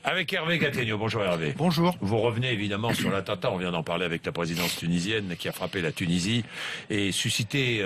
Avec Hervé Gattegno. Bonjour Hervé. Bonjour. Vous revenez évidemment sur l'attentat, on vient d'en parler avec la présidence tunisienne qui a frappé la Tunisie et suscité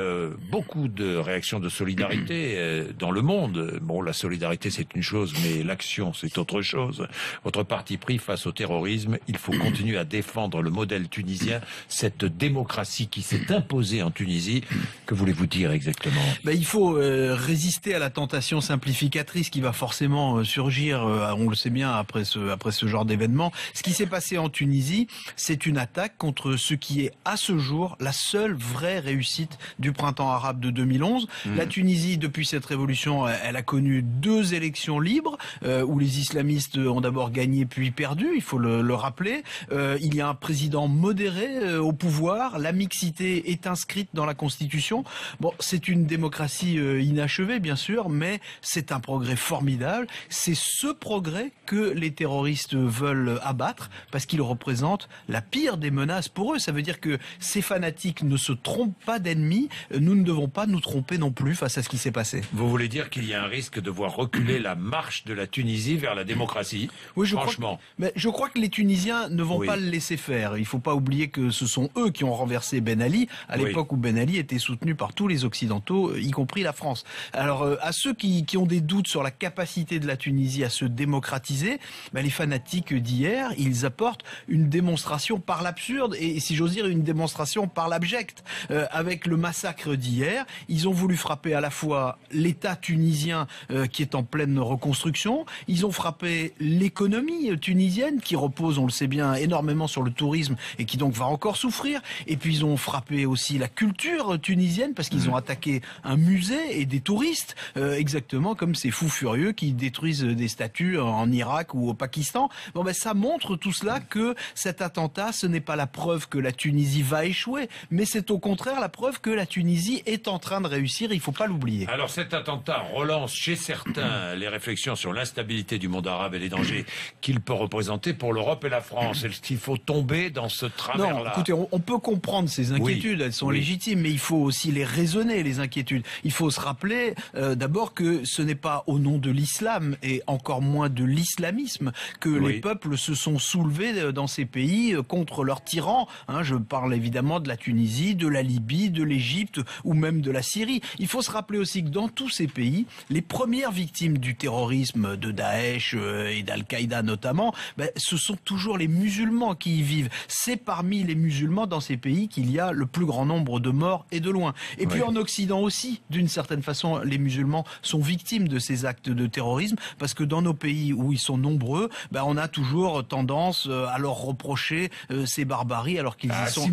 beaucoup de réactions de solidarité dans le monde. Bon, la solidarité c'est une chose, mais l'action c'est autre chose. Votre parti pris face au terrorisme, il faut continuer à défendre le modèle tunisien, cette démocratie qui s'est imposée en Tunisie. Que voulez-vous dire exactement? Il faut résister à la tentation simplificatrice qui va forcément surgir, on le sait bien, après ce genre d'événement. Ce qui s'est passé en Tunisie, c'est une attaque contre ce qui est à ce jour la seule vraie réussite du printemps arabe de 2011. La Tunisie, depuis cette révolution, elle a connu 2 élections libres où les islamistes ont d'abord gagné puis perdu, il faut le rappeler. Il y a un président modéré au pouvoir, la mixité est inscrite dans la Constitution. Bon, c'est une démocratie inachevée, bien sûr, mais c'est un progrès formidable. C'est ce progrès que les terroristes veulent abattre parce qu'il représente la pire des menaces pour eux. Ça veut dire que ces fanatiques ne se trompent pas d'ennemis. Nous ne devons pas nous tromper non plus face à ce qui s'est passé. Vous voulez dire qu'il y a un risque de voir reculer la marche de la Tunisie vers la démocratie? Oui, franchement. Je crois que les Tunisiens ne vont pas le laisser faire. Il ne faut pas oublier que ce sont eux qui ont renversé Ben Ali, à l'époque où Ben Ali était soutenu par tous les Occidentaux, y compris la France. Alors, à ceux qui ont des doutes sur la capacité de la Tunisie à se démocratiser, les fanatiques d'hier, ils apportent une démonstration par l'absurde et, si j'ose dire, une démonstration par l'abject. Avec le massacre d'hier, ils ont voulu frapper à la fois l'État tunisien qui est en pleine reconstruction, ils ont frappé l'économie tunisienne qui repose, on le sait bien, énormément sur le tourisme et qui donc va encore souffrir, et puis ils ont frappé aussi la culture tunisienne parce qu'ils ont attaqué un musée et des touristes, exactement comme ces fous furieux qui détruisent des statues en Irak ou au Pakistan. Ça montre tout cela que cet attentat, ce n'est pas la preuve que la Tunisie va échouer, mais c'est au contraire la preuve que la Tunisie est en train de réussir, il ne faut pas l'oublier. Alors cet attentat relance chez certains les réflections sur l'instabilité du monde arabe et les dangers qu'il peut représenter pour l'Europe et la France. Est-ce qu'il faut tomber dans ce travers-là? Non, écoutez, on peut comprendre ces inquiétudes, elles sont légitimes, mais il faut aussi les raisonner, les inquiétudes. Il faut se rappeler d'abord que ce n'est pas au nom de l'islam et encore moins de l'islamisme que les peuples se sont soulevés dans ces pays contre leurs tyrans. Je parle évidemment de la Tunisie, de la Libye, de l'Égypte ou même de la Syrie. Il faut se rappeler aussi que dans tous ces pays, les premières victimes du terrorisme de Daesh et d'Al-Qaïda notamment, ce sont toujours les musulmans qui y vivent. C'est parmi les musulmans dans ces pays qu'il y a le plus grand nombre de morts et de loin. Et puis en Occident aussi, d'une certaine façon, les musulmans sont victimes de ces actes de terrorisme parce que dans nos pays où ils sont nombreux, on a toujours tendance à leur reprocher ces barbaries alors qu'ils y sont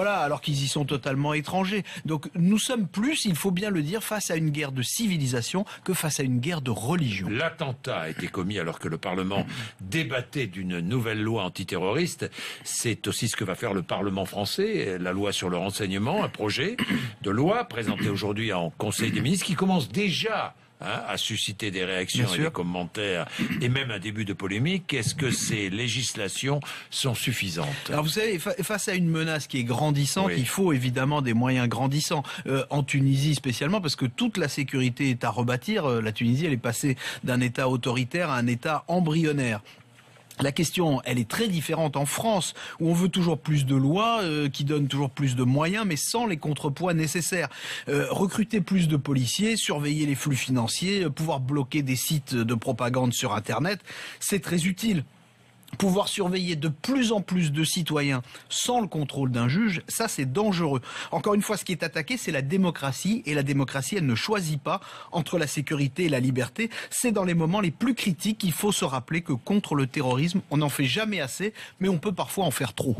alors qu'ils y sont totalement étrangers. Donc nous sommes plus, il faut bien le dire, face à une guerre de civilisation que face à une guerre de religion. L'attentat a été commis alors que le Parlement débattait d'une nouvelle loi antiterroriste. C'est aussi ce que va faire le Parlement français, la loi sur le renseignement, un projet de loi présenté aujourd'hui en Conseil des ministres qui commence déjà à susciter des réactions et des commentaires et même un début de polémique. Est-ce que ces législations sont suffisantes? Alors vous savez, face à une menace qui est grandissante, il faut évidemment des moyens grandissants. En Tunisie spécialement, parce que toute la sécurité est à rebâtir. La Tunisie, elle est passée d'un État autoritaire à un État embryonnaire. La question, elle est très différente en France, où on veut toujours plus de lois, qui donnent toujours plus de moyens, mais sans les contrepoids nécessaires. Recruter plus de policiers, surveiller les flux financiers, pouvoir bloquer des sites de propagande sur Internet, c'est très utile. Pouvoir surveiller de plus en plus de citoyens sans le contrôle d'un juge, ça c'est dangereux. Encore une fois, ce qui est attaqué, c'est la démocratie, et la démocratie, elle ne choisit pas entre la sécurité et la liberté. C'est dans les moments les plus critiques qu'il faut se rappeler que contre le terrorisme, on n'en fait jamais assez, mais on peut parfois en faire trop.